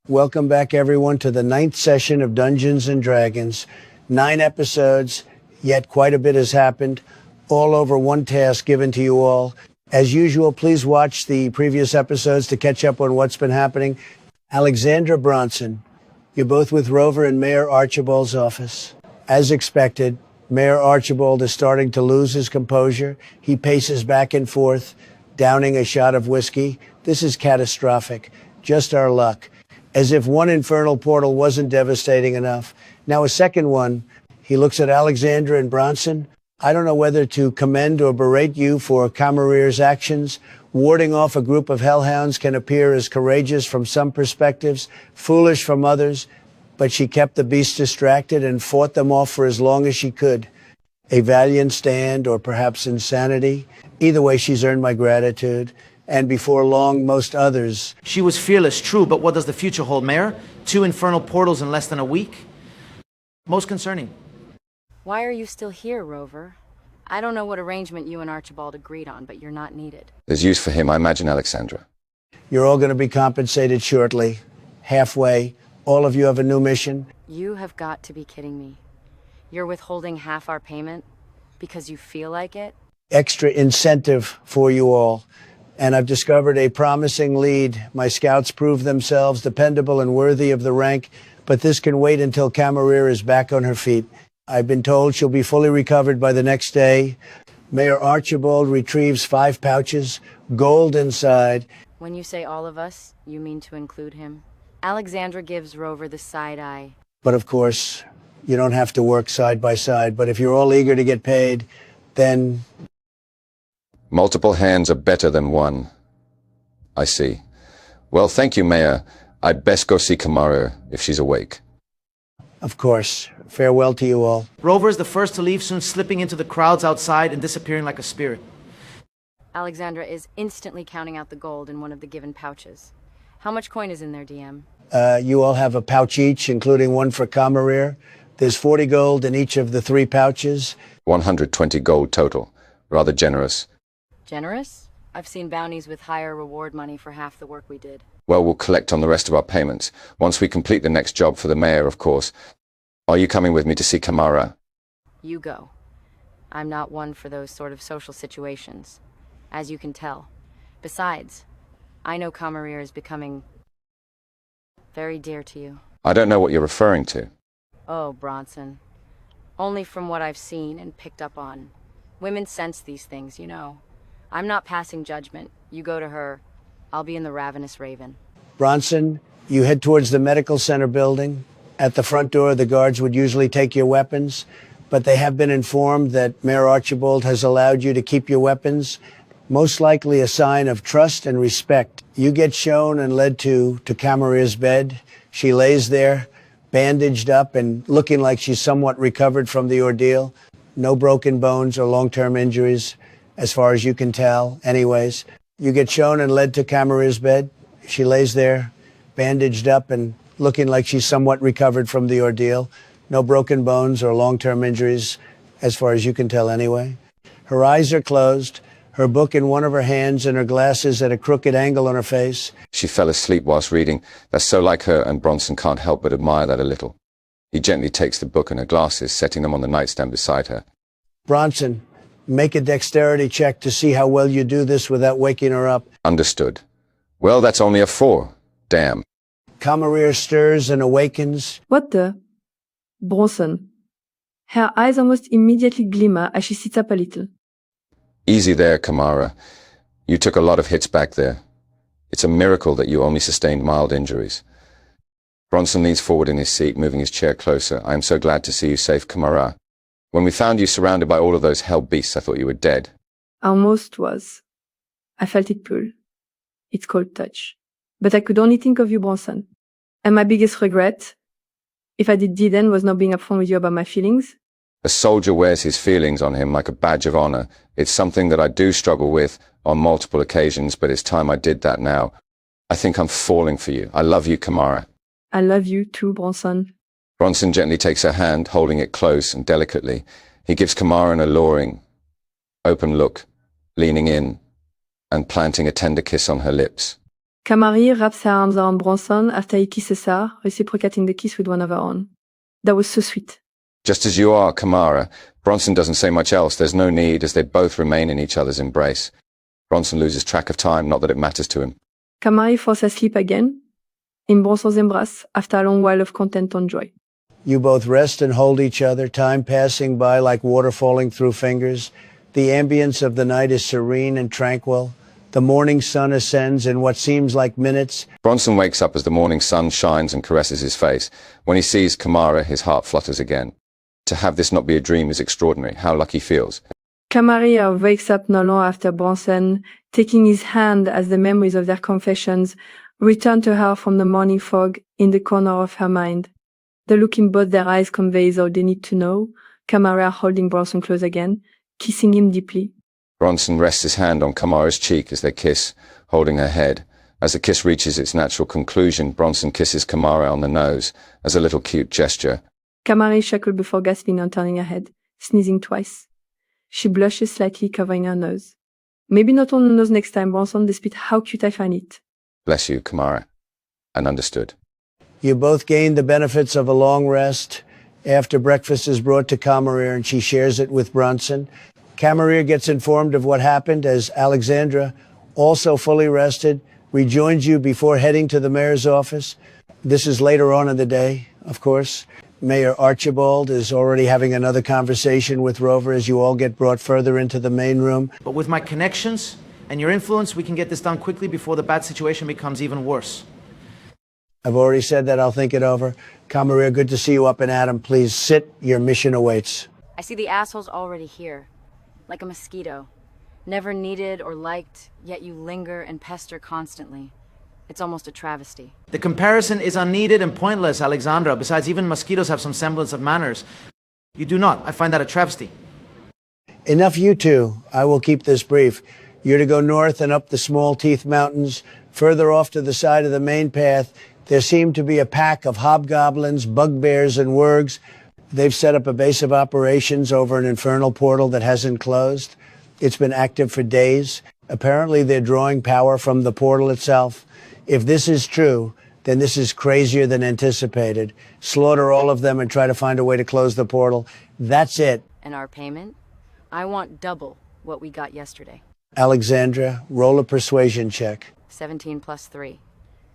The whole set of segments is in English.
Welcome back, everyone, to the 9th session of Dungeons & Dragons. 9 episodes, yet quite a bit has happened, all over one task given to you all. As usual, please watch the previous episodes to catch up on what's been happening. Alexandra Bronson, you're both with Rover in Mayor Archibald's office. As expected, Mayor Archibald is starting to lose his composure. He paces back and forth, downing a shot of whiskey. This is catastrophic. Just our luck. As if one infernal portal wasn't devastating enough. Now a second one. He looks at Alexandra and Bronson. I don't know whether to commend or berate you for Camarier's actions. Warding off a group of hellhounds can appear as courageous from some perspectives, foolish from others, but she kept the beast distracted and fought them off for as long as she could. A valiant stand, or perhaps insanity. Either way, she's earned my gratitude. And before long, most others. She was fearless, true, but what does the future hold, Mayor? 2 infernal portals in less than a week? Most concerning. Why are you still here, Rover? I don't know what arrangement you and Archibald agreed on, but you're not needed. There's use for him, I imagine, Alexandra. You're all going to be compensated shortly. Halfway. All of you have a new mission. You have got to be kidding me. You're withholding half our payment because you feel like it? Extra incentive for you all. And I've discovered a promising lead. My scouts prove themselves dependable and worthy of the rank, but this can wait until Camarier is back on her feet. I've been told she'll be fully recovered by the next day. Mayor Archibald retrieves 5 pouches, gold inside. When you say all of us, you mean to include him? Alexandra gives Rover the side eye. But of course, you don't have to work side by side. But if you're all eager to get paid, then... Multiple hands are better than one. I see. Well, thank you, Mayor. I'd best go see Kamara if she's awake. Of course. Farewell to you all. Rover is the first to leave, soon slipping into the crowds outside and disappearing like a spirit. Alexandra is instantly counting out the gold in one of the given pouches. How much coin is in there, DM? You all have a pouch each, including one for Camarier. There's 40 gold in each of the 3 pouches. 120 gold total. Rather generous. Generous? I've seen bounties with higher reward money for half the work we did. Well, we'll collect on the rest of our payments. Once we complete the next job for the mayor, of course. Are you coming with me to see Kamara? You go. I'm not one for those sort of social situations, as you can tell. Besides, I know Camarier is becoming very dear to you. I don't know what you're referring to. Oh, Bronson. Only from what I've seen and picked up on. Women sense these things, you know. I'm not passing judgment. You go to her. I'll be in the Ravenous Raven. Bronson, you head towards the medical center building. At the front door, the guards would usually take your weapons, but they have been informed that Mayor Archibald has allowed you to keep your weapons, most likely a sign of trust and respect. You get shown and led to Camarier's bed. She lays there, bandaged up and looking like she's somewhat recovered from the ordeal. No broken bones or long-term injuries, as far as you can tell. Anyways, you get shown and led to Camarier's bed. She lays there, bandaged up and looking like she's somewhat recovered from the ordeal. No broken bones or long-term injuries, as far as you can tell anyway. Her eyes are closed, her book in one of her hands and her glasses at a crooked angle on her face. She fell asleep whilst reading. That's so like her, and Bronson can't help but admire that a little. He gently takes the book and her glasses, setting them on the nightstand beside her. Bronson, make a dexterity check to see how well you do this without waking her up. Understood. Well, that's only a 4. Damn. Camarier stirs and awakens. What the? Bronson. Her eyes almost immediately glimmer as she sits up a little. Easy there, Kamara. You took a lot of hits back there. It's a miracle that you only sustained mild injuries. Bronson leans forward in his seat, moving his chair closer. I am so glad to see you safe, Kamara. When we found you surrounded by all of those hell beasts, I thought you were dead. Almost was. I felt it pull. It's called touch. But I could only think of you, Bronson. And my biggest regret, if I did then, was not being upfront with you about my feelings. A soldier wears his feelings on him like a badge of honor. It's something that I do struggle with on multiple occasions, but it's time I did that now. I think I'm falling for you. I love you, Kamara. I love you too, Bronson. Bronson gently takes her hand, holding it close and delicately. He gives Kamara an alluring, open look, leaning in and planting a tender kiss on her lips. Camari wraps her arms around Bronson after he kisses her, reciprocating the kiss with one of her own. That was so sweet. Just as you are, Kamara. Bronson doesn't say much else. There's no need, as they both remain in each other's embrace. Bronson loses track of time, not that it matters to him. Camari falls asleep again, in Bronson's embrace, after a long while of content and joy. You both rest and hold each other, time passing by like water falling through fingers. The ambience of the night is serene and tranquil. The morning sun ascends in what seems like minutes. Bronson wakes up as the morning sun shines and caresses his face. When he sees Kamara, his heart flutters again. To have this not be a dream is extraordinary. How lucky he feels. Camari wakes up not long after Bronson, taking his hand as the memories of their confessions return to her from the morning fog in the corner of her mind. The look in both their eyes conveys all they need to know. Camara holding Bronson close again, kissing him deeply. Bronson rests his hand on Kamara's cheek as they kiss, holding her head. As the kiss reaches its natural conclusion, Bronson kisses Kamara on the nose as a little cute gesture. Camari chuckled before gasping and turning her head, sneezing twice. She blushes slightly, covering her nose. Maybe not on the nose next time, Bronson, despite how cute I find it. Bless you, Kamara. And understood. You both gain the benefits of a long rest. After breakfast is brought to Camarier and she shares it with Bronson. Camarier gets informed of what happened as Alexandra, also fully rested, rejoins you before heading to the mayor's office. This is later on in the day, of course. Mayor Archibald is already having another conversation with Rover as you all get brought further into the main room. But with my connections and your influence, we can get this done quickly before the bad situation becomes even worse. I've already said that. I'll think it over. Camarier, good to see you up and at 'em. Please sit. Your mission awaits. I see the assholes already here. Like a mosquito. Never needed or liked, yet you linger and pester constantly. It's almost a travesty. The comparison is unneeded and pointless, Alexandra. Besides, even mosquitoes have some semblance of manners. You do not. I find that a travesty. Enough you two. I will keep this brief. You're to go north and up the Small Teeth Mountains. Further off to the side of the main path, there seem to be a pack of hobgoblins, bugbears, and wurgs. They've set up a base of operations over an infernal portal that hasn't closed. It's been active for days. Apparently, they're drawing power from the portal itself. If this is true, then this is crazier than anticipated. Slaughter all of them and try to find a way to close the portal. That's it. And our payment? I want double what we got yesterday. Alexandra, roll a persuasion check. 17 plus 3.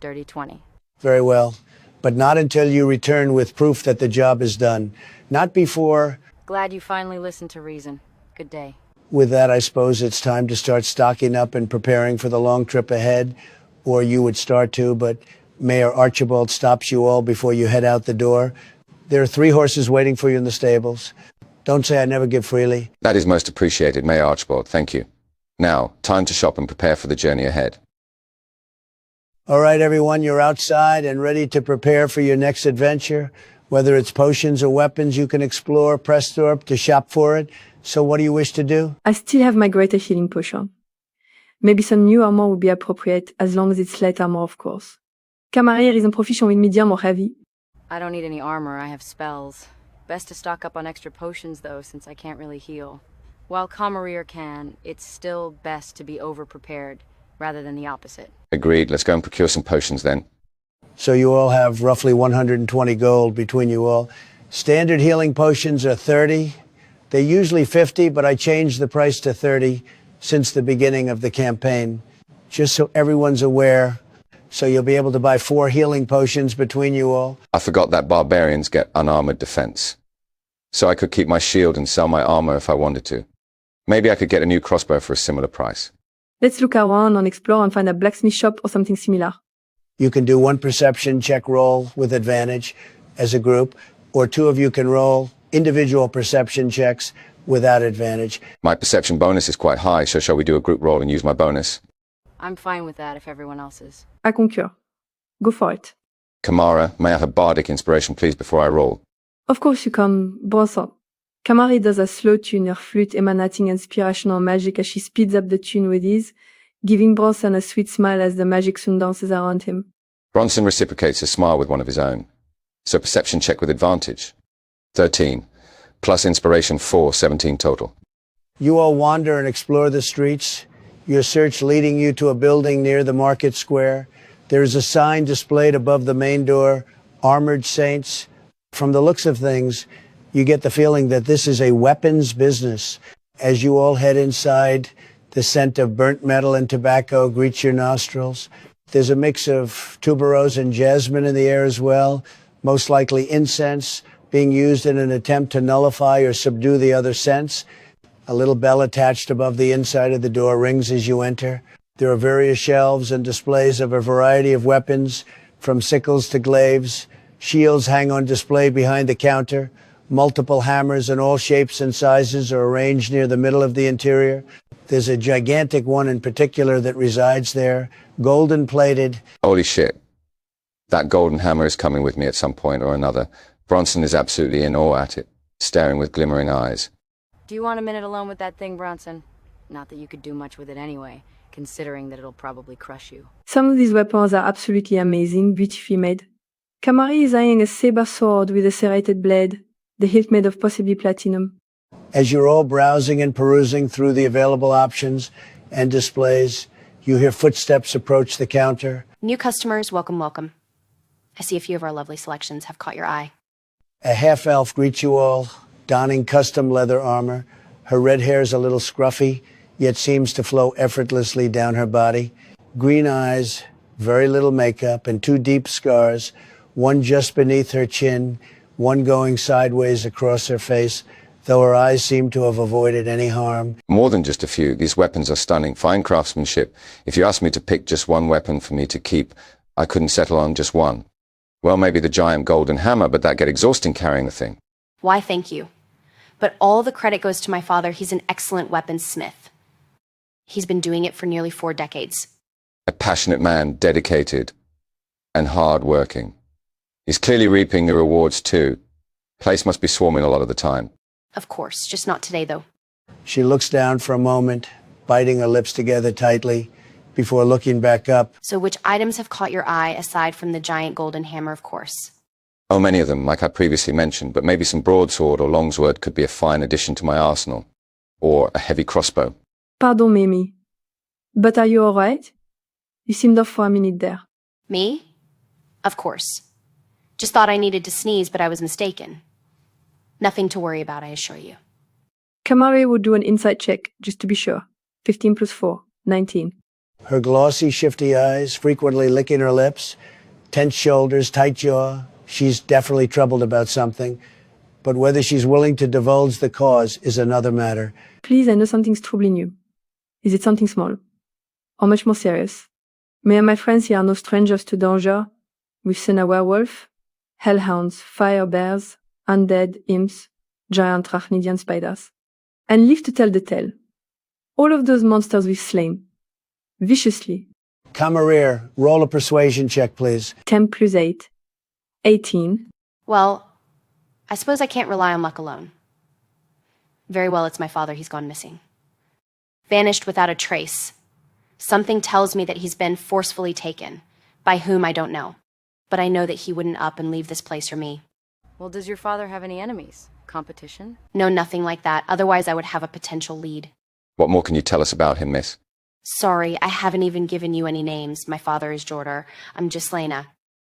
Dirty 20. Very well. But not until you return with proof that the job is done. Not before. Glad you finally listened to reason. Good day. With that, I suppose it's time to start stocking up and preparing for the long trip ahead. Or you would start to, but Mayor Archibald stops you all before you head out the door. There are 3 horses waiting for you in the stables. Don't say I never give freely. That is most appreciated, Mayor Archibald. Thank you. Now, time to shop and prepare for the journey ahead. All right, everyone, you're outside and ready to prepare for your next adventure. Whether it's potions or weapons, you can explore Presthorpe to shop for it. So what do you wish to do? I still have my greater healing potion. Maybe some new armor would be appropriate, as long as it's light armor, of course. Camarier, ils ont profit, j'ai envie de me dire, mon ravi. I don't need any armor, I have spells. Best to stock up on extra potions, though, since I can't really heal. While Camarier can, it's still best to be over-prepared, rather than the opposite. Agreed. Let's go and procure some potions then. So you all have roughly 120 gold between you all. Standard healing potions are 30. They're usually 50, but I changed the price to 30 since the beginning of the campaign, just so everyone's aware. So you'll be able to buy 4 healing potions between you all. I forgot that barbarians get unarmored defense. So I could keep my shield and sell my armor if I wanted to. Maybe I could get a new crossbow for a similar price. Let's look around and explore and find a blacksmith shop or something similar. You can do 1 perception check roll with advantage as a group, or 2 of you can roll individual perception checks without advantage. My perception bonus is quite high, so shall we do a group roll and use my bonus? I'm fine with that if everyone else is. I concur. Go for it. Kamara, may I have a bardic inspiration, please, before I roll? Of course you come, Bronson. Camari does a slow tune, her flute emanating inspirational magic as she speeds up the tune with ease, giving Bronson a sweet smile as the magic soon dances around him. Bronson reciprocates a smile with one of his own. So perception check with advantage. 13. Plus inspiration 4, 17 total. You all wander and explore the streets, your search leading you to a building near the market square. There is a sign displayed above the main door, Armored Saints. From the looks of things, you get the feeling that this is a weapons business. As you all head inside, the scent of burnt metal and tobacco greets your nostrils. There's a mix of tuberose and jasmine in the air as well, most likely incense being used in an attempt to nullify or subdue the other scents. A little bell attached above the inside of the door rings as you enter. There are various shelves and displays of a variety of weapons, from sickles to glaives. Shields hang on display behind the counter. Multiple hammers in all shapes and sizes are arranged near the middle of the interior. There's a gigantic one in particular that resides there, golden plated. Holy shit. That golden hammer is coming with me at some point or another. Bronson is absolutely in awe at it, staring with glimmering eyes. Do you want a minute alone with that thing, Bronson? Not that you could do much with it anyway, considering that it'll probably crush you. Some of these weapons are absolutely amazing, beautifully made. Kamari is eyeing a saber sword with a serrated blade, the hilt made of possibly platinum. As you're all browsing and perusing through the available options and displays, you hear footsteps approach the counter. New customers, welcome, welcome. I see a few of our lovely selections have caught your eye. A half-elf greets you all, donning custom leather armor. Her red hair is a little scruffy, yet seems to flow effortlessly down her body. Green eyes, very little makeup, and 2 deep scars, one just beneath her chin, one going sideways across her face, though her eyes seem to have avoided any harm. More than just a few, these weapons are stunning, fine craftsmanship. If you asked me to pick just one weapon for me to keep, I couldn't settle on just one. Well, maybe the giant golden hammer, but that'd get exhausting carrying the thing. Why, thank you. But all the credit goes to my father. He's an excellent weaponsmith. He's been doing it for nearly 4 decades. A passionate man, dedicated and hard-working. He's clearly reaping the rewards too. Place must be swarming a lot of the time. Of course, just not today, though. She looks down for a moment, biting her lips together tightly, before looking back up. So which items have caught your eye, aside from the giant golden hammer, of course? Oh, many of them, like I previously mentioned, but maybe some broadsword or longsword could be a fine addition to my arsenal. Or a heavy crossbow. Pardon, Mimi. But are you alright? You seemed off for a minute there. Me? Of course. Just thought I needed to sneeze, but I was mistaken. Nothing to worry about, I assure you. Kamari would do an insight check, just to be sure. 15 plus 4, 19. Her glossy, shifty eyes, frequently licking her lips, tense shoulders, tight jaw. She's definitely troubled about something. But whether she's willing to divulge the cause is another matter. Please, I know something's troubling you. Is it something small? Or much more serious? Me and my friends here are no strangers to danger. We've seen a werewolf, hellhounds, fire bears, undead, imps, giant Arachnidian spiders. And live to tell the tale. All of those monsters we've slain. Viciously. Camerier, roll a persuasion check, please. 10 plus 8. 18. Well, I suppose I can't rely on luck alone. Very well, it's my father. He's gone missing. Vanished without a trace. Something tells me that he's been forcefully taken. By whom, I don't know. But I know that he wouldn't up and leave this place for me. Well, does your father have any enemies? Competition? No, nothing like that. Otherwise, I would have a potential lead. What more can you tell us about him, miss? Sorry, I haven't even given you any names. My father is Jordan. I'm Ghislaina.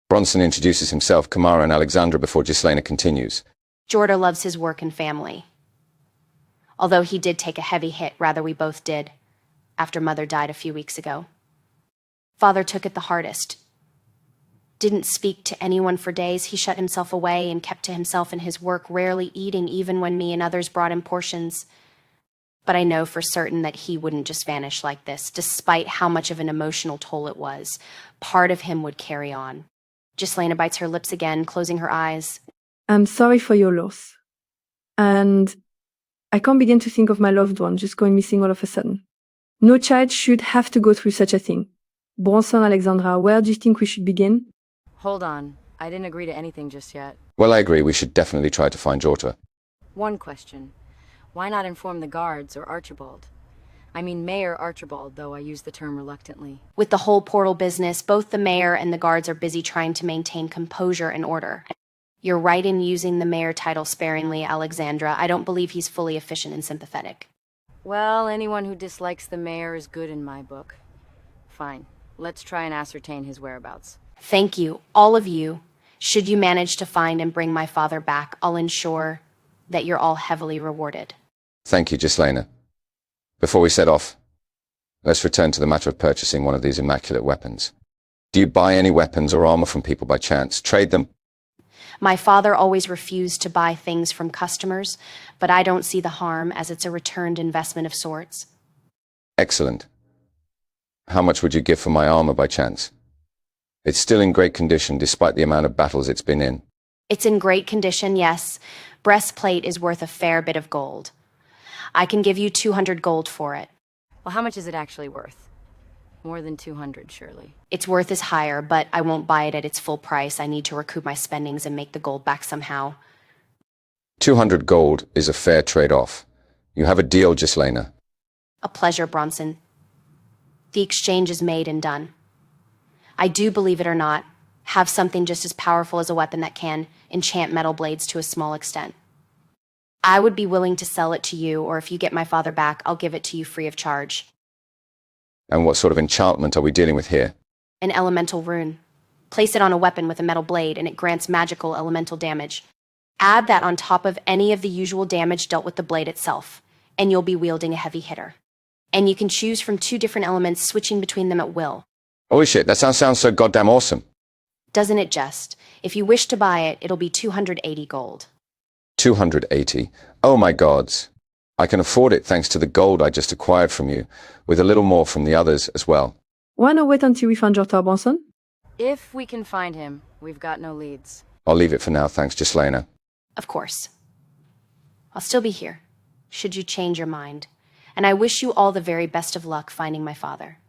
Bronson introduces himself, Kamara and Alexandra, before Ghislaina continues. Jordan loves his work and family. Although he did take a heavy hit, rather we both did, after Mother died a few weeks ago. Father took it the hardest. Didn't speak to anyone for days. He shut himself away and kept to himself and his work, rarely eating even when me and others brought him portions. But I know for certain that he wouldn't just vanish like this, despite how much of an emotional toll it was. Part of him would carry on. Ghislaina bites her lips again, closing her eyes. I'm sorry for your loss. And I can't begin to think of my loved one just going missing all of a sudden. No child should have to go through such a thing. Bronson, Alexandra, where do you think we should begin? Hold on. I didn't agree to anything just yet. Well, I agree. We should definitely try to find Jorta. One question. Why not inform the guards or Archibald? I mean Mayor Archibald, though I use the term reluctantly. With the whole portal business, both the mayor and the guards are busy trying to maintain composure and order. You're right in using the mayor title sparingly, Alexandra. I don't believe he's fully efficient and sympathetic. Well, anyone who dislikes the mayor is good in my book. Fine. Let's try and ascertain his whereabouts. Thank you, all of you. Should you manage to find and bring my father back, I'll ensure that you're all heavily rewarded. Thank you, Ghislaine. Before we set off, let's return to the matter of purchasing one of these immaculate weapons. Do you buy any weapons or armor from people by chance? Trade them? My father always refused to buy things from customers, but I don't see the harm as it's a returned investment of sorts. Excellent. How much would you give for my armor by chance? It's still in great condition despite the amount of battles it's been in. It's in great condition, yes. Breastplate is worth a fair bit of gold. I can give you 200 gold for it. Well, how much is it actually worth? More than 200, surely. Its worth is higher, but I won't buy it at its full price. I need to recoup my spendings and make the gold back somehow. 200 gold is a fair trade-off. You have a deal, Ghislaine. A pleasure, Bronson. The exchange is made and done. I do, believe it or not, have something just as powerful as a weapon that can enchant metal blades to a small extent. I would be willing to sell it to you, or if you get my father back, I'll give it to you free of charge. And what sort of enchantment are we dealing with here? An elemental rune. Place it on a weapon with a metal blade, and it grants magical elemental damage. Add that on top of any of the usual damage dealt with the blade itself, and you'll be wielding a heavy hitter. And you can choose from 2 different elements, switching between them at will. Holy shit, that sounds so goddamn awesome. Doesn't it just? If you wish to buy it, it'll be 280 gold. 280. Oh my gods. I can afford it thanks to the gold I just acquired from you, with a little more from the others as well. Why not wait until we find your Dr. Bronson? If we can find him, we've got no leads. I'll leave it for now, thanks, Ghislaine. Of course. I'll still be here, should you change your mind. And I wish you all the very best of luck finding my father.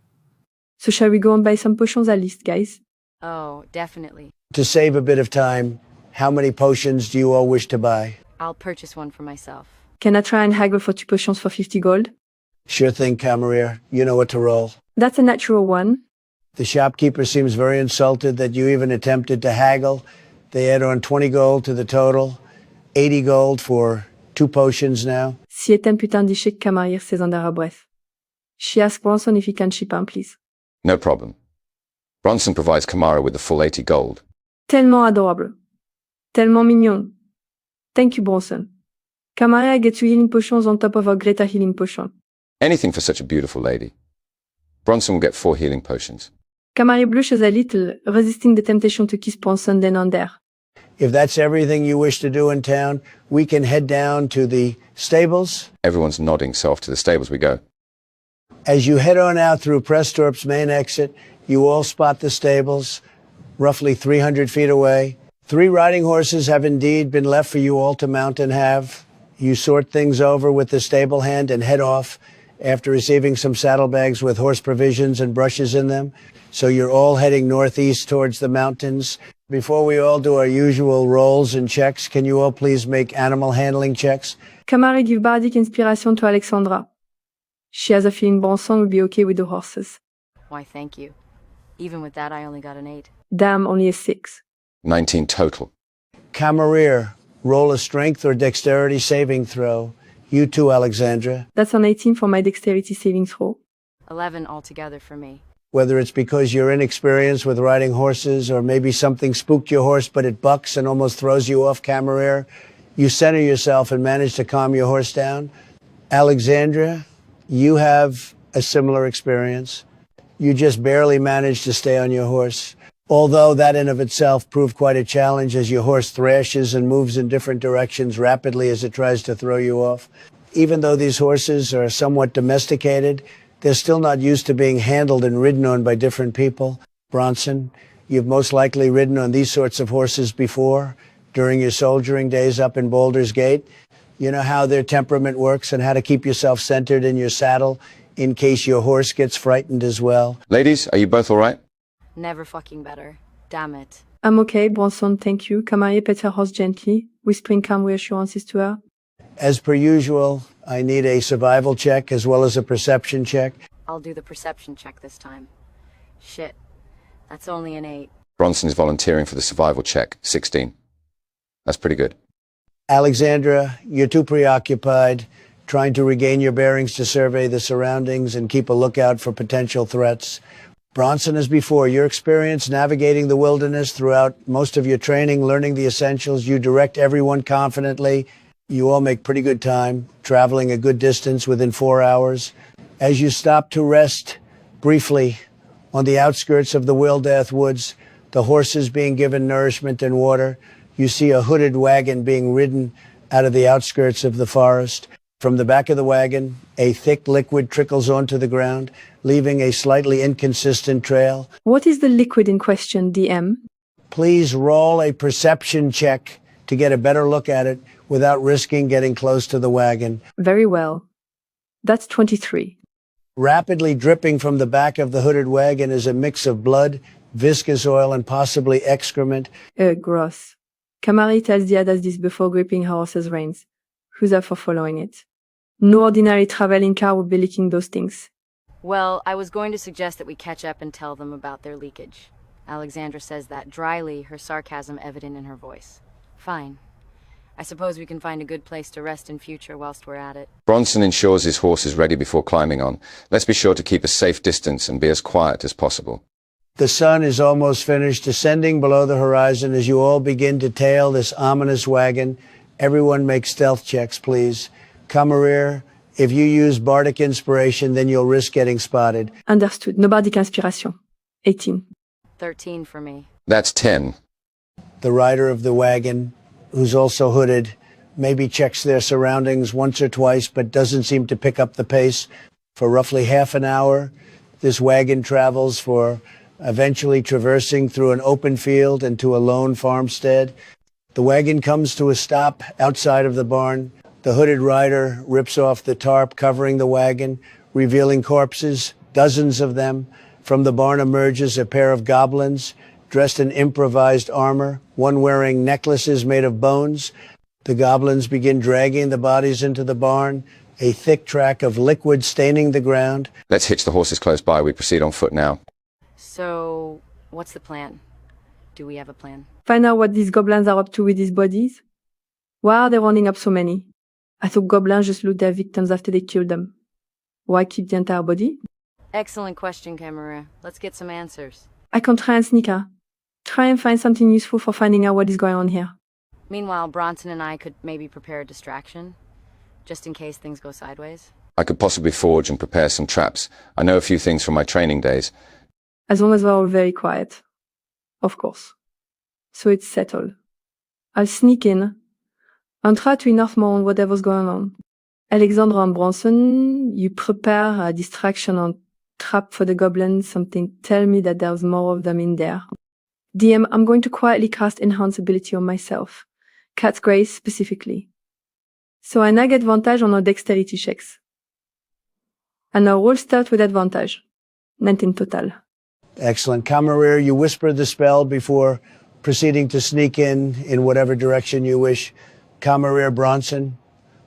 So shall we go and buy some potions at least, guys? Oh, definitely. To save a bit of time, how many potions do you all wish to buy? I'll purchase one for myself. Can I try and haggle for 2 potions for 50 gold? Sure thing, Camerier. You know what to roll. That's a natural one. The shopkeeper seems very insulted that you even attempted to haggle. They add on 20 gold to the total. 80 gold for 2 potions now. Si est un putain de chic camarier, c'est under her breath. She asked Bronson if he can ship him, please. No problem. Bronson provides Kamara with the full 80 gold. Tellement adorable. Tellement mignon. Thank you, Bronson. Camara gets 2 healing potions on top of her greater healing potion. Anything for such a beautiful lady. Bronson will get 4 healing potions. Camara blushes a little, resisting the temptation to kiss Bronson then and there. If that's everything you wish to do in town, we can head down to the stables. Everyone's nodding, so off to the stables we go. As you head on out through Presthorpe's main exit, you all spot the stables, roughly 300 feet away. 3 riding horses have indeed been left for you all to mount and have. You sort things over with the stable hand and head off after receiving some saddlebags with horse provisions and brushes in them. So you're all heading northeast towards the mountains. Before we all do our usual rolls and checks, can you all please make animal handling checks? Camara give bardic inspiration to Alexandra. She has a feeling Bronson will be okay with the horses. Why, thank you. Even with that, I only got an 8. Damn, only a 6. 19 total. Camerier, roll a strength or dexterity saving throw. You too, Alexandra. That's an 18 for my dexterity saving throw. 11 altogether for me. Whether it's because you're inexperienced with riding horses or maybe something spooked your horse but it bucks and almost throws you off, Camerier, you center yourself and manage to calm your horse down. Alexandra, you have a similar experience. You just barely managed to stay on your horse. Although that in of itself proved quite a challenge as your horse thrashes and moves in different directions rapidly as it tries to throw you off. Even though these horses are somewhat domesticated, they're still not used to being handled and ridden on by different people. Bronson, you've most likely ridden on these sorts of horses before, during your soldiering days up in Baldur's Gate. You know how their temperament works and how to keep yourself centered in your saddle in case your horse gets frightened as well. Ladies, are you both all right? Never fucking better. Damn it. I'm okay, Bronson, thank you. Camara pets her horse gently, whispering calm reassurances to her. As per usual, I need a survival check as well as a perception check. I'll do the perception check this time. Shit. That's only an 8. Bronson is volunteering for the survival check. 16. That's pretty good. Alexandra, you're too preoccupied trying to regain your bearings to survey the surroundings and keep a lookout for potential threats. Bronson, as before, your experience navigating the wilderness throughout most of your training, learning the essentials, you direct everyone confidently. You all make pretty good time, traveling a good distance within 4 hours. As you stop to rest briefly on the outskirts of the Wildath Woods, the horses being given nourishment and water, you see a hooded wagon being ridden out of the outskirts of the forest. From the back of the wagon, a thick liquid trickles onto the ground, leaving a slightly inconsistent trail. What is the liquid in question, DM? Please roll a perception check to get a better look at it without risking getting close to the wagon. Very well. That's 23. Rapidly dripping from the back of the hooded wagon is a mix of blood, viscous oil, and possibly excrement. Gross. Kamari tells the others this before gripping her horse's reins. Who's up for following it? No ordinary traveling car would be leaking those things. Well, I was going to suggest that we catch up and tell them about their leakage. Alexandra says that dryly, her sarcasm evident in her voice. Fine. I suppose we can find a good place to rest in future whilst we're at it. Bronson ensures his horse is ready before climbing on. Let's be sure to keep a safe distance and be as quiet as possible. The sun is almost finished, descending below the horizon as you all begin to tail this ominous wagon. Everyone make stealth checks, please. Camarere, if you use bardic inspiration, then you'll risk getting spotted. Understood. No bardic inspiration. 18. 13 for me. That's 10. The rider of the wagon, who's also hooded, maybe checks their surroundings once or twice, but doesn't seem to pick up the pace. For roughly half an hour, this wagon travels for eventually traversing through an open field and to a lone farmstead. The wagon comes to a stop outside of the barn. The hooded rider rips off the tarp covering the wagon, revealing corpses, dozens of them. From the barn emerges a pair of goblins dressed in improvised armor, one wearing necklaces made of bones. The goblins begin dragging the bodies into the barn, a thick track of liquid staining the ground. Let's hitch the horses close by. We proceed on foot now. So, what's the plan? Do we have a plan? Find out what these goblins are up to with these bodies. Why are they rounding up so many? I thought goblins just loot their victims after they killed them. Why keep the entire body? Excellent question, Camarera. Let's get some answers. I can try and sneak her. Try and find something useful for finding out what is going on here. Meanwhile, Bronson and I could maybe prepare a distraction, just in case things go sideways. I could possibly forge and prepare some traps. I know a few things from my training days. As long as we're all very quiet. Of course. So it's settled. I'll sneak in and try to unearth more on whatever's going on. Alexandra and Bronson, you prepare a distraction and trap for the goblins. Something tell me that there's more of them in there. DM, I'm going to quietly cast Enhance ability on myself. Cat's Grace specifically. So I now get advantage on our dexterity checks. And our roll start with advantage. 19 total. Excellent. Camarere, you whisper the spell before proceeding to sneak in whatever direction you wish. Camarere, Bronson,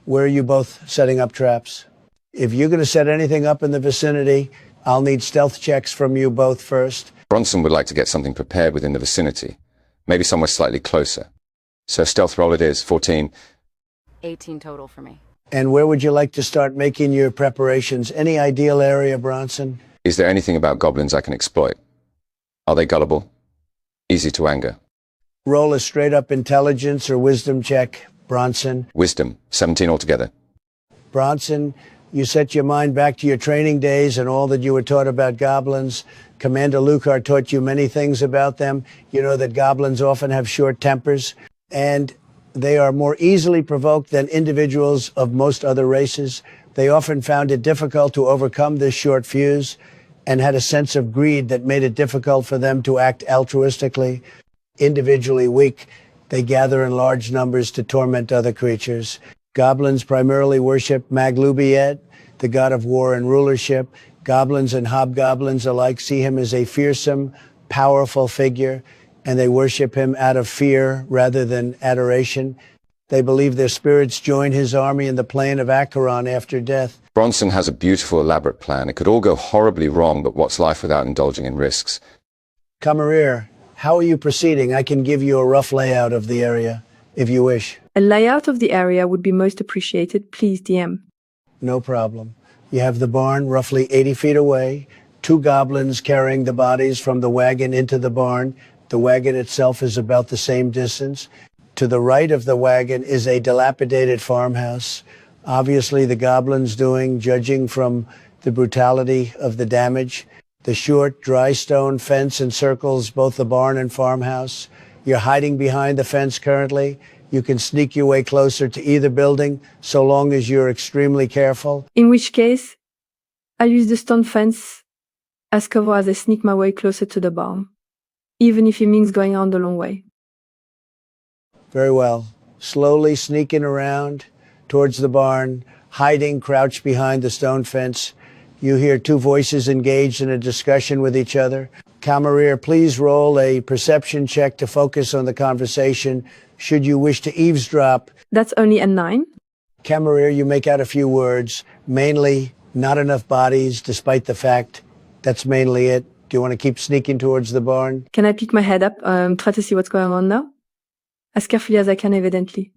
where are you both setting up traps? If you're going to set anything up in the vicinity, I'll need stealth checks from you both first. Bronson would like to get something prepared within the vicinity, maybe somewhere slightly closer. So stealth roll it is, 14. 18 total for me. And where would you like to start making your preparations? Any ideal area, Bronson? Is there anything about goblins I can exploit? Are they gullible? Easy to anger? Roll a straight-up intelligence or wisdom check, Bronson. Wisdom, 17 altogether. Bronson, you set your mind back to your training days and all that you were taught about goblins. Commander Lucar taught you many things about them. You know that goblins often have short tempers, and they are more easily provoked than individuals of most other races. They often found it difficult to overcome this short fuse and had a sense of greed that made it difficult for them to act altruistically. Individually weak, they gather in large numbers to torment other creatures. Goblins primarily worship Maglubiet, the god of war and rulership. Goblins and hobgoblins alike see him as a fearsome, powerful figure, and they worship him out of fear rather than adoration. They believe their spirits join his army in the plain of Acheron after death. Bronson has a beautiful, elaborate plan. It could all go horribly wrong, but what's life without indulging in risks? Camarere, how are you proceeding? I can give you a rough layout of the area, if you wish. A layout of the area would be most appreciated. Please, DM. No problem. You have the barn roughly 80 feet away, two goblins carrying the bodies from the wagon into the barn. The wagon itself is about the same distance. To the right of the wagon is a dilapidated farmhouse. Obviously, the goblins doing, judging from the brutality of the damage. The short, dry stone fence encircles both the barn and farmhouse. You're hiding behind the fence currently. You can sneak your way closer to either building so long as you're extremely careful. In which case, I'll use the stone fence as cover as I sneak my way closer to the barn, even if it means going on the long way. Very well. Slowly sneaking around towards the barn, hiding, crouched behind the stone fence. You hear two voices engaged in a discussion with each other. Camerier, please roll a perception check to focus on the conversation, should you wish to eavesdrop. That's only a 9. Camerier, you make out a few words, mainly not enough bodies, despite the fact that's mainly it. Do you want to keep sneaking towards the barn? Can I pick my head up, try to see what's going on now? As carefully as I can, evidently.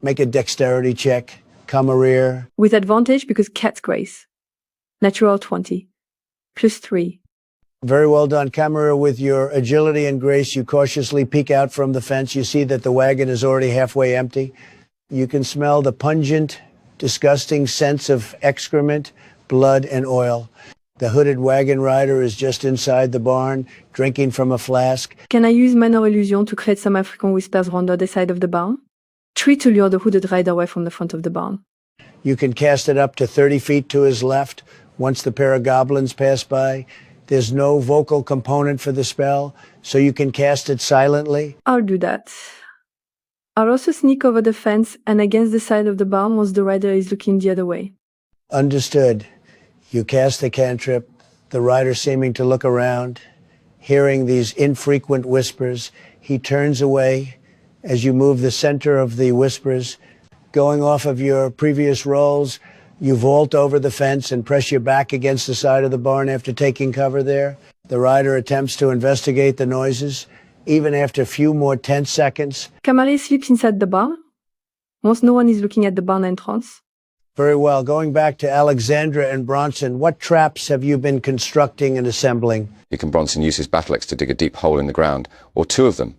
Make a dexterity check. Camerier. With advantage because cat's grace. Natural 20. Plus 3. Very well done, Camerier. With your agility and grace, you cautiously peek out from the fence. You see that the wagon is already halfway empty. You can smell the pungent, disgusting sense of excrement, blood, and oil. The hooded wagon rider is just inside the barn, drinking from a flask. Can I use minor illusion to create some African whispers around the side of the barn? 3 to lure the hooded rider away from the front of the barn. You can cast it up to 30 feet to his left. Once the pair of goblins pass by, there's no vocal component for the spell, so you can cast it silently. I'll do that. I'll also sneak over the fence and against the side of the barn once the rider is looking the other way. Understood. You cast the cantrip, the rider seeming to look around, hearing these infrequent whispers. He turns away as you move the center of the whispers. Going off of your previous rolls, you vault over the fence and press your back against the side of the barn after taking cover there. The rider attempts to investigate the noises. Even after a few more tense seconds. Camerier sleeps inside the barn once no one is looking at the barn entrance. Very well. Going back to Alexandra and Bronson, what traps have you been constructing and assembling? You can Bronson use his battle axe to dig a deep hole in the ground, or two of them.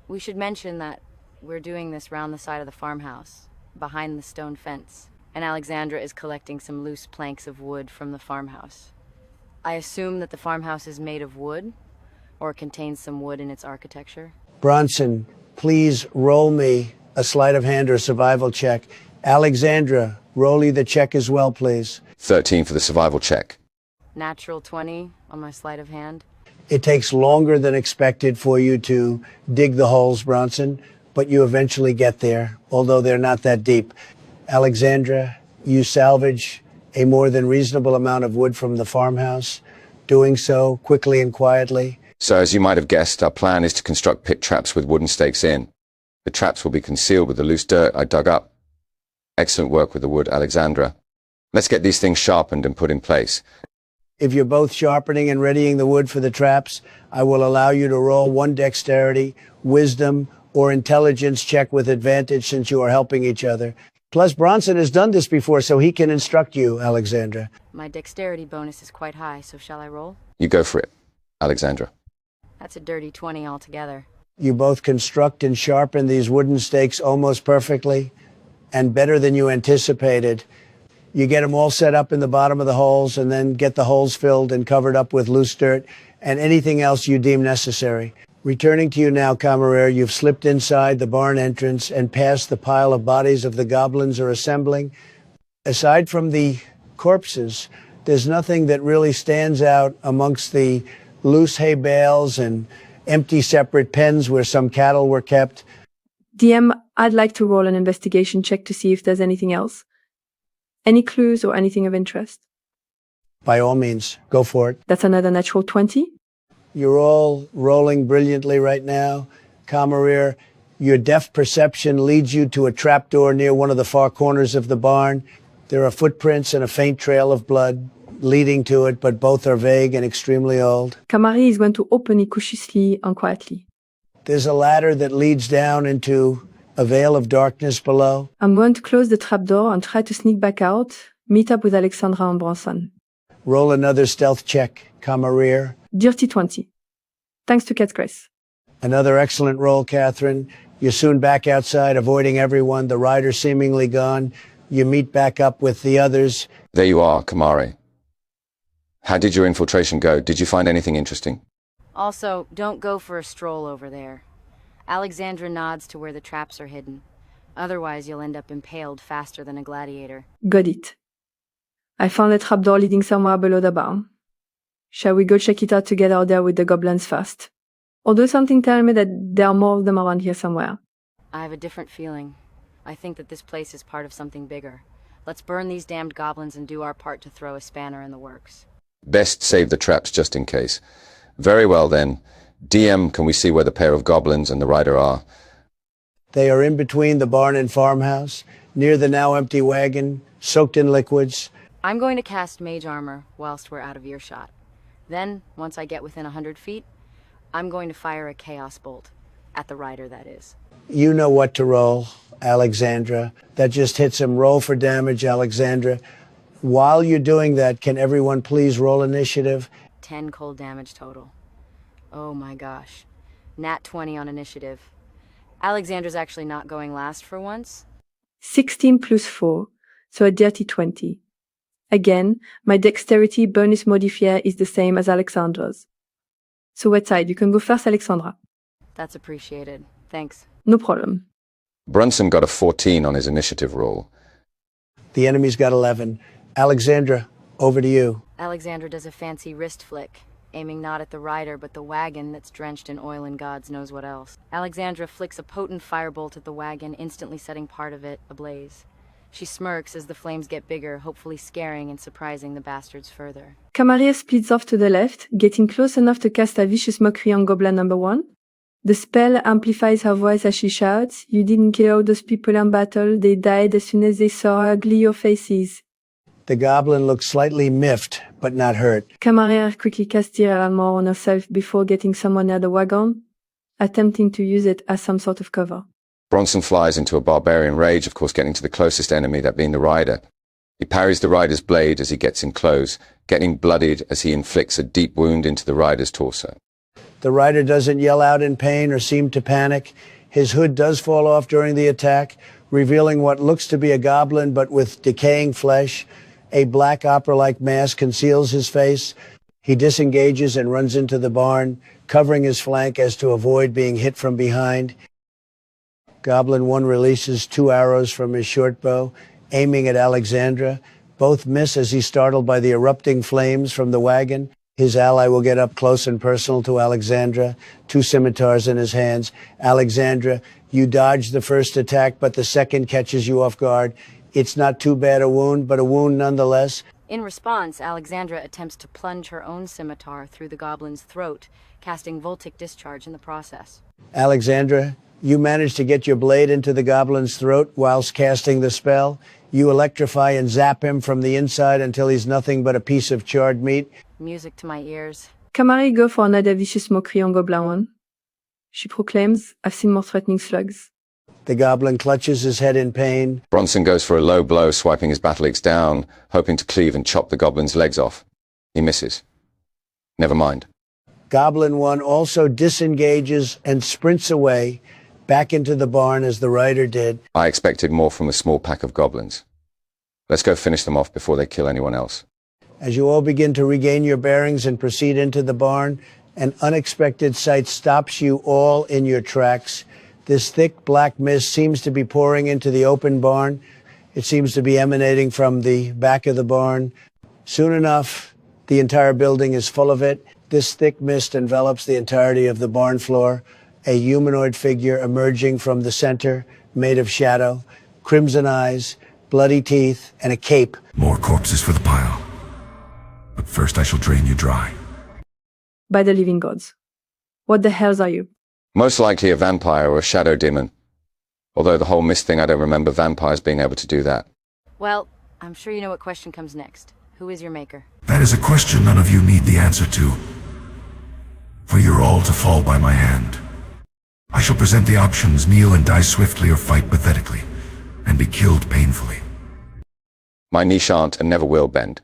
We should mention that we're doing this round the side of the farmhouse, behind the stone fence, and Alexandra is collecting some loose planks of wood from the farmhouse. I assume that the farmhouse is made of wood, or contains some wood in its architecture. Bronson, please roll me a sleight of hand or survival check. Alexandra, roll you the check as well, please. 13 for the survival check. Natural 20 on my sleight of hand. It takes longer than expected for you to dig the holes, Bronson, but you eventually get there, although they're not that deep. Alexandra, you salvage a more than reasonable amount of wood from the farmhouse, doing so quickly and quietly. So as you might have guessed, our plan is to construct pit traps with wooden stakes in. The traps will be concealed with the loose dirt I dug up. Excellent work with the wood, Alexandra. Let's get these things sharpened and put in place. If you're both sharpening and readying the wood for the traps, I will allow you to roll one dexterity, wisdom, or intelligence check with advantage since you are helping each other. Plus, Bronson has done this before, so he can instruct you, Alexandra. My dexterity bonus is quite high, so shall I roll? You go for it, Alexandra. That's a dirty 20 altogether. You both construct and sharpen these wooden stakes almost perfectly and better than you anticipated. You get them all set up in the bottom of the holes and then get the holes filled and covered up with loose dirt and anything else you deem necessary. Returning to you now, Camerier, you've slipped inside the barn entrance and past the pile of bodies of the goblins are assembling. Aside from the corpses, there's nothing that really stands out amongst the loose hay bales and empty separate pens where some cattle were kept. DM, I'd like to roll an investigation check to see if there's anything else. Any clues or anything of interest? By all means, go for it. That's another natural 20. You're all rolling brilliantly right now. Camerier, your deft perception leads you to a trapdoor near one of the far corners of the barn. There are footprints and a faint trail of blood leading to it, but both are vague and extremely old. Camerier is going to open it cautiously and quietly. There's a ladder that leads down into a veil of darkness below. I'm going to close the trapdoor and try to sneak back out, meet up with Alexandra and Bronson. Roll another stealth check, Camarere. Dirty 20. Thanks to Cat's Grace. Another excellent roll, Catherine. You're soon back outside, avoiding everyone, the rider seemingly gone. You meet back up with the others. There you are, Kamari. How did your infiltration go? Did you find anything interesting? Also, don't go for a stroll over there. Alexandra nods to where the traps are hidden. Otherwise, you'll end up impaled faster than a gladiator. Got it. I found a trapdoor leading somewhere below the barn. Shall we go check it out together there with the goblins first? Although something tells me that there are more of them around here somewhere. I have a different feeling. I think that this place is part of something bigger. Let's burn these damned goblins and do our part to throw a spanner in the works. Best save the traps just in case. Very well then. DM, can we see where the pair of goblins and the rider are? They are in between the barn and farmhouse, near the now empty wagon, soaked in liquids. I'm going to cast mage armor whilst we're out of earshot. Then, once I get within 100 feet, I'm going to fire a chaos bolt. At the rider, that is. You know what to roll, Alexandra. That just hits him. Roll for damage, Alexandra. While you're doing that, can everyone please roll initiative? 10 cold damage total. Oh my gosh. Nat 20 on initiative. Alexandra's actually not going last for once. 16 plus 4, so a dirty 20. Again, my dexterity bonus modifier is the same as Alexandra's. So what side? You can go first, Alexandra. That's appreciated. Thanks. No problem. Brunson got a 14 on his initiative roll. The enemy's got 11. Alexandra, over to you. Alexandra does a fancy wrist flick, aiming not at the rider but the wagon that's drenched in oil and gods knows what else. Alexandra flicks a potent firebolt at the wagon, instantly setting part of it ablaze. She smirks as the flames get bigger, hopefully scaring and surprising the bastards further. Camarilla splits off to the left, getting close enough to cast a vicious mockery on Goblin number 1. The spell amplifies her voice as she shouts, "You didn't kill all those people in battle, they died as soon as they saw how ugly your face is." The goblin looks slightly miffed, but not hurt. Camarilla quickly casts Tear Armor on herself before getting someone near the wagon, attempting to use it as some sort of cover. Bronson flies into a barbarian rage, of course getting to the closest enemy, that being the rider. He parries the rider's blade as he gets in close, getting bloodied as he inflicts a deep wound into the rider's torso. The rider doesn't yell out in pain or seem to panic. His hood does fall off during the attack, revealing what looks to be a goblin but with decaying flesh. A black opera-like mask conceals his face. He disengages and runs into the barn, covering his flank as to avoid being hit from behind. Goblin 1 releases 2 arrows from his short bow, aiming at Alexandra. Both miss as he's startled by the erupting flames from the wagon. His ally will get up close and personal to Alexandra, 2 scimitars in his hands. Alexandra, you dodge the first attack, but the second catches you off guard. It's not too bad a wound, but a wound nonetheless. In response, Alexandra attempts to plunge her own scimitar through the goblin's throat, casting Voltic discharge in the process. Alexandra, you manage to get your blade into the goblin's throat whilst casting the spell. You electrify and zap him from the inside until he's nothing but a piece of charred meat. Music to my ears. Camarilla go for another vicious mockery on Goblin 1. She proclaims, "I've seen more threatening slugs." The goblin clutches his head in pain. Bronson goes for a low blow, swiping his battle axe down, hoping to cleave and chop the goblin's legs off. He misses. Never mind. Goblin 1 also disengages and sprints away, back into the barn as the rider did. I expected more from a small pack of goblins. Let's go finish them off before they kill anyone else. As you all begin to regain your bearings and proceed into the barn, an unexpected sight stops you all in your tracks. This thick black mist seems to be pouring into the open barn. It seems to be emanating from the back of the barn. Soon enough, the entire building is full of it. This thick mist envelops the entirety of the barn floor. A humanoid figure emerging from the center, made of shadow, crimson eyes, bloody teeth, and a cape. More corpses for the pile. But first I shall drain you dry. By the living gods. What the hells are you? Most likely a vampire or a shadow demon. Although the whole mist thing, I don't remember vampires being able to do that. Well, I'm sure you know what question comes next. Who is your maker? That is a question none of you need the answer to. For you're all to fall by my hand. I shall present the options: kneel and die swiftly, or fight pathetically and be killed painfully. My knee shan't and never will bend.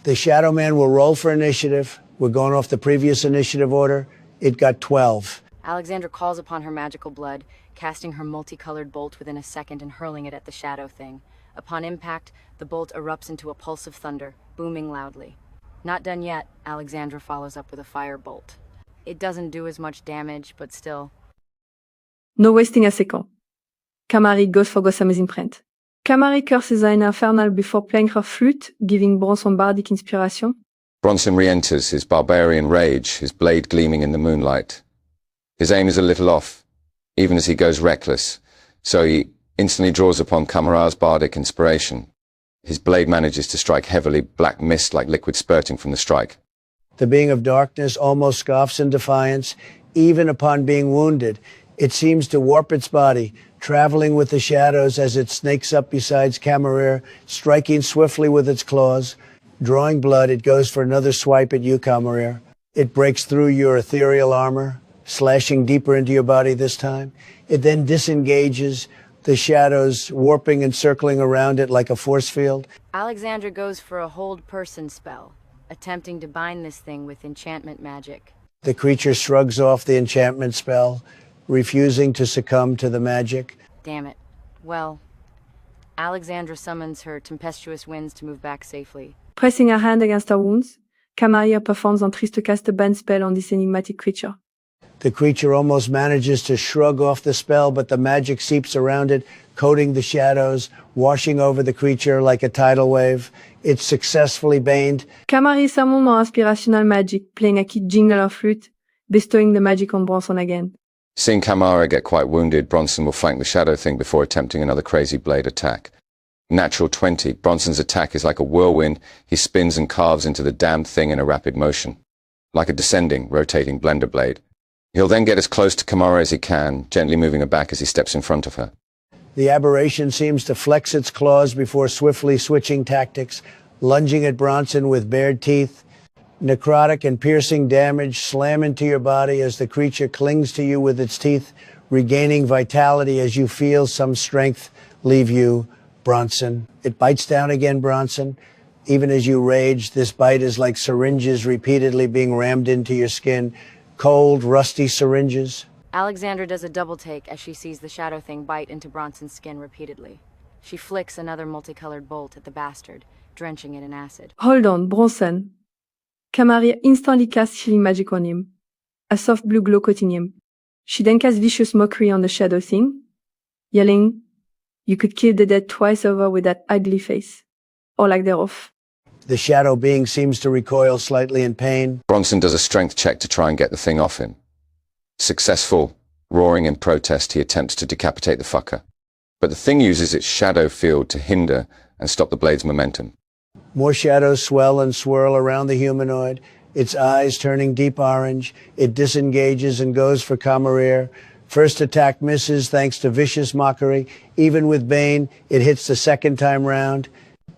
The Shadow Man will roll for initiative, We're going off the previous initiative order. It got 12. Alexandra calls upon her magical blood, casting her multicolored bolt within a second and hurling it at the shadow thing. Upon impact, the bolt erupts into a pulse of thunder, booming loudly. Not done yet, Alexandra follows up with a fire bolt. It doesn't do as much damage, but still. No wasting a second. Kamari goes for Gossame's imprint. Kamari curses an infernal before playing her flute, giving Bronson bardic inspiration. Bronson re-enters, his barbarian rage, his blade gleaming in the moonlight. His aim is a little off, even as he goes reckless, so he instantly draws upon Kamara's bardic inspiration. His blade manages to strike heavily, black mist like liquid spurting from the strike. The being of darkness almost scoffs in defiance, even upon being wounded. It seems to warp its body, traveling with the shadows as it snakes up beside Camarere, striking swiftly with its claws. Drawing blood, it goes for another swipe at you, Camarere. It breaks through your ethereal armor, slashing deeper into your body this time. It then disengages, the shadows warping and circling around it like a force field. Alexandra goes for a hold person spell, attempting to bind this thing with enchantment magic. The creature shrugs off the enchantment spell, refusing to succumb to the magic. Damn it. Well, Alexandra summons her tempestuous winds to move back safely. Pressing her hand against her wounds, Kamari performs un triste cast band spell on this enigmatic creature. The creature almost manages to shrug off the spell, but the magic seeps around it, coating the shadows, washing over the creature like a tidal wave. It's successfully baned. Kamari summons more inspirational magic, playing a kid jingle or flute, bestowing the magic on Bronson again. Seeing Kamara get quite wounded, Bronson will flank the shadow thing before attempting another crazy blade attack. Natural 20, Bronson's attack is like a whirlwind. He spins and carves into the damned thing in a rapid motion, like a descending, rotating blender blade. He'll then get as close to Kamara as he can, gently moving her back as he steps in front of her. The aberration seems to flex its claws before swiftly switching tactics, lunging at Bronson with bared teeth. Necrotic and piercing damage slam into your body as the creature clings to you with its teeth, regaining vitality as you feel some strength leave you, Bronson. It bites down again, Bronson. Even as you rage, this bite is like syringes repeatedly being rammed into your skin. Cold, rusty syringes. Alexandra does a double take as she sees the shadow thing bite into Bronson's skin repeatedly. She flicks another multicolored bolt at the bastard, drenching it in acid. Hold on, Bronson. Kamari instantly casts healing magic on him, a soft blue glow coating him. She then casts vicious mockery on the shadow thing, yelling, "You could kill the dead twice over with that ugly face." Or like they're off. The shadow being seems to recoil slightly in pain. Bronson does a strength check to try and get the thing off him. Successful, roaring in protest, he attempts to decapitate the fucker. But the thing uses its shadow field to hinder and stop the blade's momentum. More shadows swell and swirl around the humanoid, its eyes turning deep orange. It disengages and goes for Camarere. First attack misses thanks to vicious mockery. Even with Bane, it hits the second time round.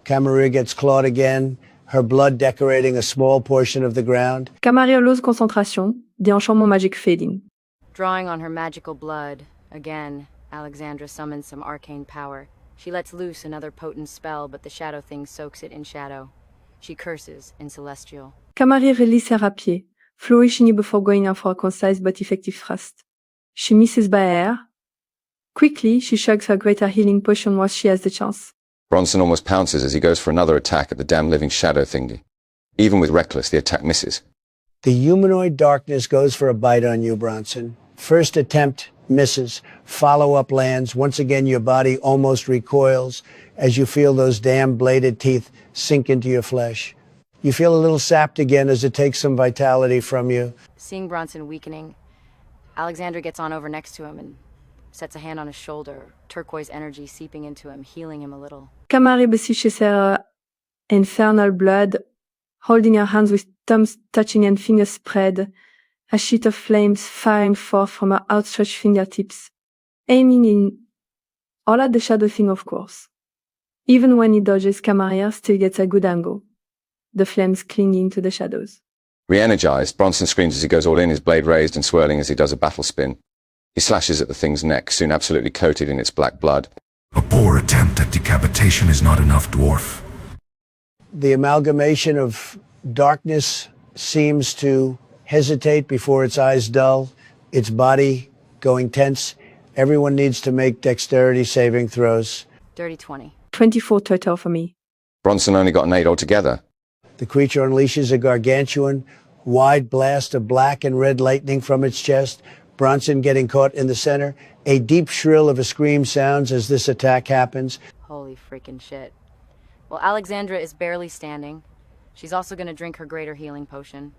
Camarere gets clawed again, her blood decorating a small portion of the ground. Kamari lose concentration, the enchantment magic fading. Drawing on her magical blood, again, Alexandra summons some arcane power. She lets loose another potent spell, but the shadow thing soaks it in shadow. She curses in celestial. Kamari releases her rapier, flourishing it before going in for a concise but effective thrust. She misses by air. Quickly, she chugs her greater healing potion once she has the chance. Bronson almost pounces as he goes for another attack at the damn living shadow thingy. Even with Reckless, the attack misses. The humanoid darkness goes for a bite on you, Bronson. First attempt misses. Follow-up lands. Once again, your body almost recoils as you feel those damn bladed teeth sink into your flesh. You feel a little sapped again as it takes some vitality from you. Seeing Bronson weakening, Alexandra gets on over next to him and sets a hand on his shoulder, turquoise energy seeping into him, healing him a little. Kamari beseeches her infernal blood, holding her hands with thumbs touching and fingers spread, a sheet of flames firing forth from her outstretched fingertips, aiming in all at the shadow thing, of course. Even when he dodges, Kamari still gets a good angle, the flames clinging to the shadows. Re-energized, Bronson screams as he goes all in, his blade raised and swirling as he does a battle spin. He slashes at the thing's neck, soon absolutely coated in its black blood. A poor attempt at decapitation is not enough, dwarf. The amalgamation of darkness seems to hesitate before its eyes dull, its body going tense. Everyone needs to make dexterity saving throws. Dirty 20. 24 total for me. Bronson only got an 8 altogether. The creature unleashes a gargantuan, wide blast of black and red lightning from its chest, Bronson getting caught in the center. A deep shrill of a scream sounds as this attack happens. Holy freaking shit. Well, Alexandra is barely standing. She's also going to drink her greater healing potion.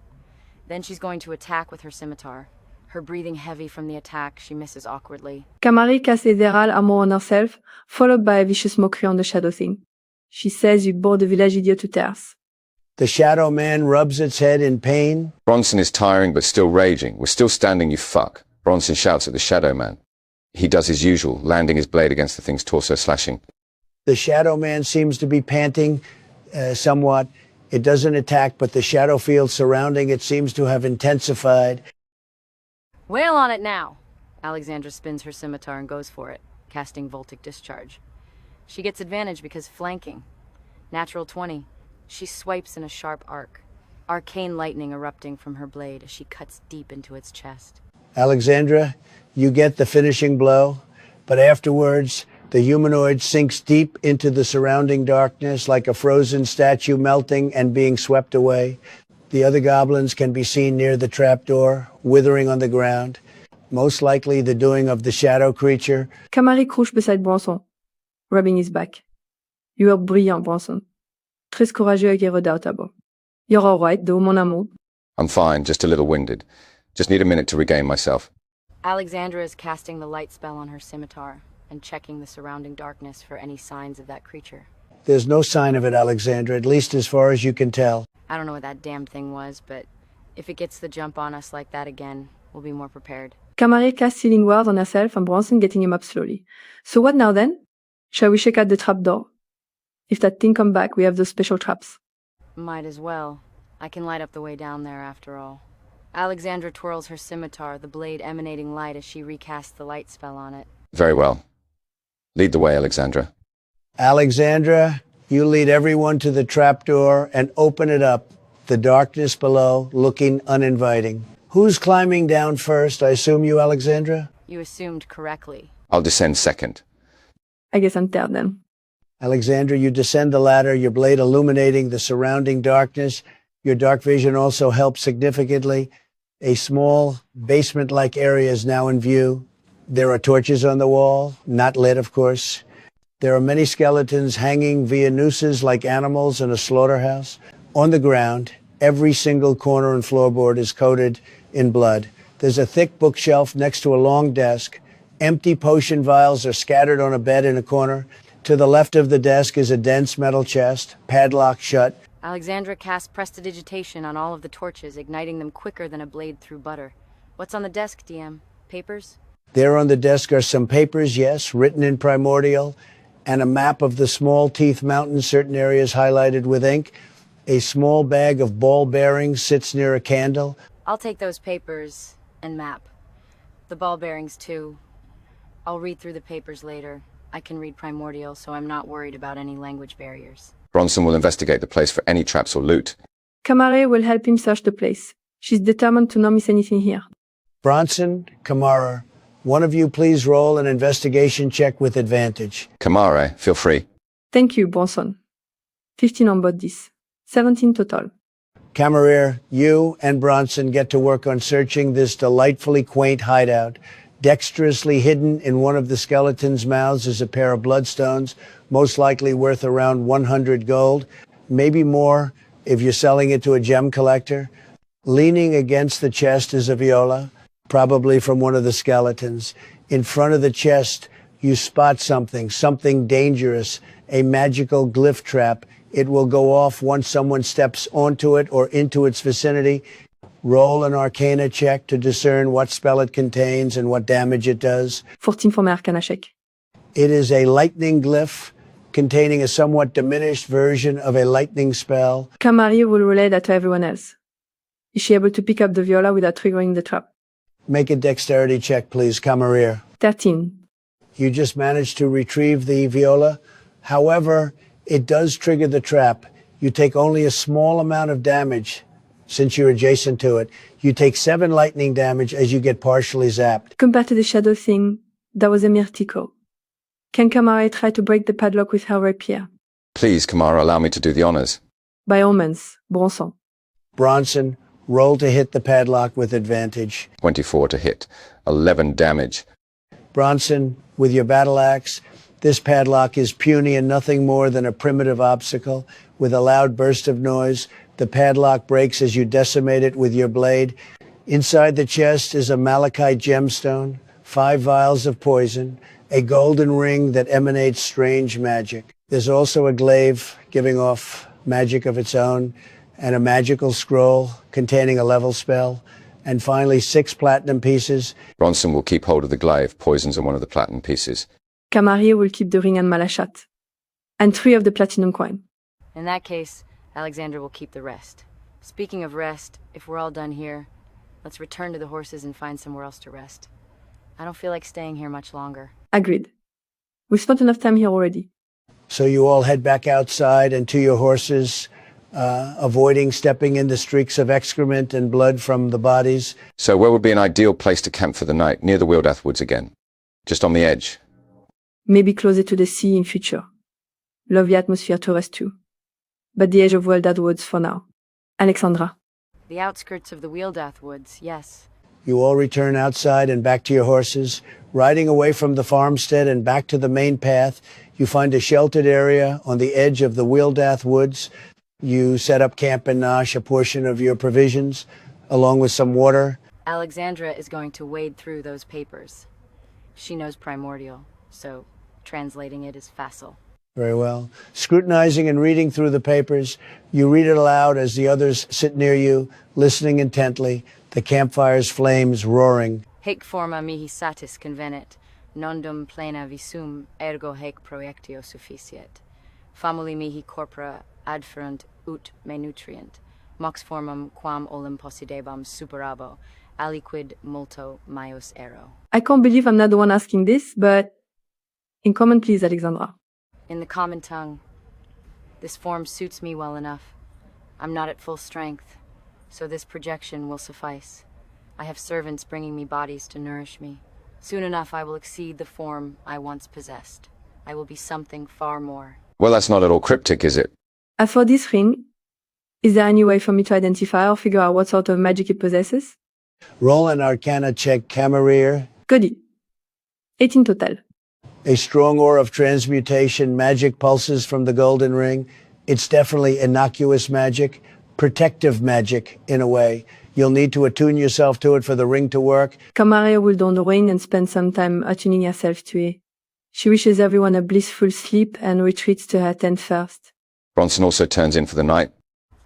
Then she's going to attack with her scimitar. Her breathing heavy from the attack, she misses awkwardly. Kamari casts a viral armor on herself, followed by a vicious mockery on the shadow thing. She says you bore the village idiot to tears. The shadow man rubs its head in pain. Bronson is tiring but still raging. We're still standing, you fuck. Bronson shouts at the shadow man. He does his usual, landing his blade against the thing's torso, slashing. The shadow man seems to be panting somewhat. It doesn't attack, but the shadow field surrounding it seems to have intensified. Wail on it now! Alexandra spins her scimitar and goes for it, casting Voltic Discharge. She gets advantage because flanking. Natural 20. She swipes in a sharp arc, arcane lightning erupting from her blade as she cuts deep into its chest. Alexandra, you get the finishing blow, but afterwards, the humanoid sinks deep into the surrounding darkness like a frozen statue melting and being swept away. The other goblins can be seen near the trapdoor, withering on the ground, most likely the doing of the shadow creature. Kamari crouche beside Bronson, rubbing his back. You are brilliant, Bronson. Très courageux et redoutable. You're all right, though, mon amour. I'm fine, just a little winded. Just need a minute to regain myself. Alexandra is casting the light spell on her scimitar and checking the surrounding darkness for any signs of that creature. There's no sign of it, Alexandra, at least as far as you can tell. I don't know what that damn thing was, but if it gets the jump on us like that again, we'll be more prepared. Kamari casts Healing Word on herself and Bronson getting him up slowly. So what now then? Shall we check out the trap door? If that thing come back, we have those special traps. Might as well. I can light up the way down there after all. Alexandra twirls her scimitar, the blade emanating light as she recasts the light spell on it. Very well. Lead the way, Alexandra. Alexandra, you lead everyone to the trapdoor and open it up, the darkness below looking uninviting. Who's climbing down first? I assume you, Alexandra? You assumed correctly. I'll descend second. I guess I'm third then. Alexandra, you descend the ladder, your blade illuminating the surrounding darkness. Your dark vision also helps significantly. A small basement-like area is now in view. There are torches on the wall, not lit, of course. There are many skeletons hanging via nooses like animals in a slaughterhouse. On the ground, every single corner and floorboard is coated in blood. There's a thick bookshelf next to a long desk. Empty potion vials are scattered on a bed in a corner. To the left of the desk is a dense metal chest, padlocked shut. Alexandra casts Prestidigitation on all of the torches, igniting them quicker than a blade through butter. What's on the desk, DM? Papers? There on the desk are some papers, yes, written in primordial, and a map of the Small Teeth Mountain, certain areas highlighted with ink. A small bag of ball bearings sits near a candle. I'll take those papers and map. The ball bearings, too. I'll read through the papers later. I can read primordial, so I'm not worried about any language barriers. Bronson will investigate the place for any traps or loot. Kamari will help him search the place. She's determined to not miss anything here. Bronson, Kamara, one of you please roll an investigation check with advantage. Kamare, feel free. Thank you, Bronson. 15 on both this. 17 total. Camarier, you and Bronson get to work on searching this delightfully quaint hideout. Dexterously hidden in one of the skeleton's mouths is a pair of bloodstones, most likely worth around 100 gold, maybe more if you're selling it to a gem collector. Leaning against the chest is a viola, probably from one of the skeletons. In front of the chest, you spot something dangerous, a magical glyph trap. It will go off once someone steps onto it or into its vicinity. Roll an Arcana check to discern what spell it contains and what damage it does. 14 for my Arcana check. It is a lightning glyph containing a somewhat diminished version of a lightning spell. Kamari will relay that to everyone else. Is she able to pick up the viola without triggering the trap? Make a dexterity check, please, Camarier. 13. You just managed to retrieve the viola. However, it does trigger the trap. You take only a small amount of damage, since you're adjacent to it. You take 7 lightning damage as you get partially zapped. Compared to the shadow thing, that was a mere tickle. Can Kamara try to break the padlock with her rapier? Please, Kamara, allow me to do the honors. By all means, Bronson. Bronson, roll to hit the padlock with advantage. 24 to hit. 11 damage. Bronson, with your battle axe, this padlock is puny and nothing more than a primitive obstacle. With a loud burst of noise, the padlock breaks as you decimate it with your blade. Inside the chest is a malachite gemstone, 5 vials of poison, a golden ring that emanates strange magic. There's also a glaive giving off magic of its own, and a magical scroll containing a level spell, and finally 6 platinum pieces. Bronson will keep hold of the glaive. Poisons are one of the platinum pieces. Kamari will keep the ring and Malachat, and 3 of the platinum coin. In that case, Alexandra will keep the rest. Speaking of rest, if we're all done here, let's return to the horses and find somewhere else to rest. I don't feel like staying here much longer. Agreed. We've spent enough time here already. So you all head back outside and to your horses, avoiding stepping into streaks of excrement and blood from the bodies. So where would be an ideal place to camp for the night? Near the Wildath Woods again? Just on the edge? Maybe closer to the sea in future. Lovely atmosphere to rest too. But the edge of Wildath Woods for now. Alexandra. The outskirts of the Wheeldath Woods, yes. You all return outside and back to your horses. Riding away from the farmstead and back to the main path, you find a sheltered area on the edge of the Wheeldath Woods. You set up camp and nosh a portion of your provisions, along with some water. Alexandra is going to wade through those papers. She knows primordial, so translating it is facile. Very well. Scrutinizing and reading through the papers, you read it aloud as the others sit near you, listening intently, the campfire's flames roaring. Haec forma mihi satis convenet, nondum plena visum, ergo haec proiectio sufficiet. Famuli mihi corpora adferunt ut me nutrient, mox formam quam olim possidebam superabo, aliquid multo maius ero. I can't believe I'm not the one asking this, but in common, please, Alexandra. In the common tongue, this form suits me well enough. I'm not at full strength, so this projection will suffice. I have servants bringing me bodies to nourish me. Soon enough I will exceed the form I once possessed. I will be something far more. Well, that's not at all cryptic, is it? As for this ring, is there any way for me to identify or figure out what sort of magic it possesses? Roll an Arcana check, Camerier. Goody. 18 total. A strong aura of transmutation, magic pulses from the golden ring. It's definitely innocuous magic, protective magic in a way. You'll need to attune yourself to it for the ring to work. Kamaria will don the ring and spend some time attuning herself to it. She wishes everyone a blissful sleep and retreats to her tent first. Bronson also turns in for the night.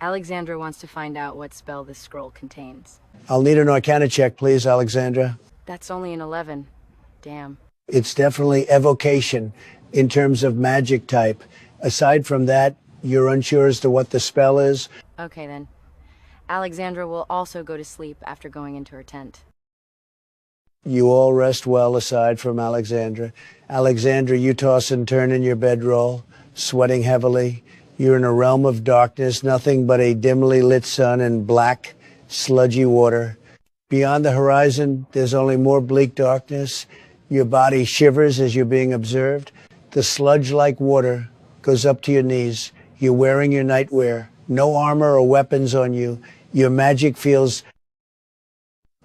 Alexandra wants to find out what spell this scroll contains. I'll need an Arcana check, please, Alexandra. That's only an 11. Damn. It's definitely evocation in terms of magic type. Aside from that, you're unsure as to what the spell is. Okay then. Alexandra will also go to sleep after going into her tent. You all rest well aside from Alexandra. Alexandra, you toss and turn in your bedroll, sweating heavily. You're in a realm of darkness, nothing but a dimly lit sun and black, sludgy water. Beyond the horizon, there's only more bleak darkness. Your body shivers as you're being observed. The sludge-like water goes up to your knees. You're wearing your nightwear. No armor or weapons on you. Your magic feels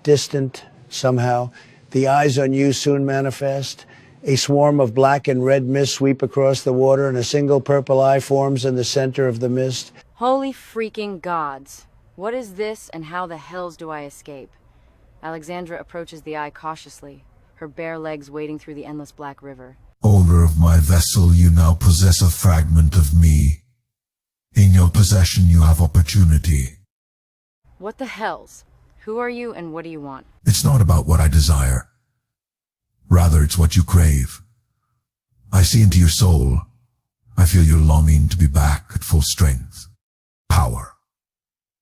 distant somehow. The eyes on you soon manifest. A swarm of black and red mist sweep across the water, and a single purple eye forms in the center of the mist. Holy freaking gods. What is this and how the hells do I escape? Alexandra approaches the eye cautiously, her bare legs wading through the endless black river. Owner of my vessel, you now possess a fragment of me. In your possession you have opportunity. What the hells? Who are you and what do you want? It's not about what I desire. Rather, it's what you crave. I see into your soul. I feel your longing to be back at full strength. Power.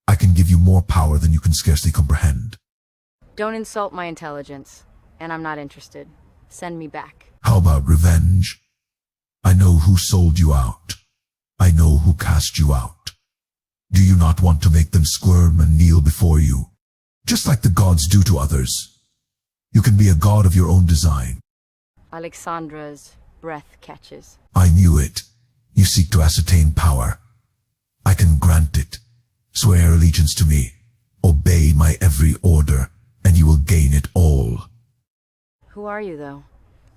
I can give you more power than you can scarcely comprehend. Don't insult my intelligence, and I'm not interested. Send me back. How about revenge? I know who sold you out. I know who cast you out. Do you not want to make them squirm and kneel before you, just like the gods do to others? You can be a god of your own design. Alexandra's breath catches. I knew it. You seek to ascertain power. I can grant it. Swear allegiance to me. Obey my every order, and you will gain it all. Who are you, though?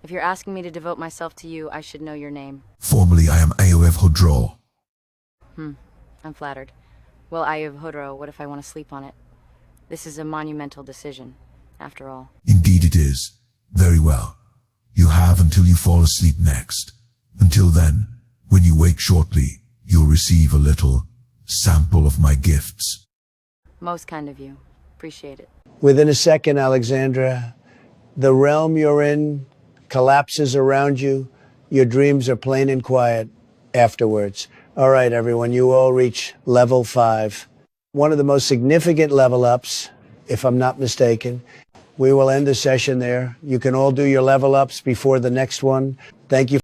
If you're asking me to devote myself to you, I should know your name. Formerly, I am Aoev Hodro. I'm flattered. Well, Ayev Hodro, what if I want to sleep on it? This is a monumental decision, after all. Indeed it is. Very well. You have until you fall asleep next. Until then, when you wake shortly, you'll receive a little sample of my gifts. Most kind of you. Appreciate it. Within a second, Alexandra, the realm you're in collapses around you. Your dreams are plain and quiet afterwards. All right, everyone, you all reach level 5. One of the most significant level ups, if I'm not mistaken. We will end the session there. You can all do your level ups before the next one. Thank you.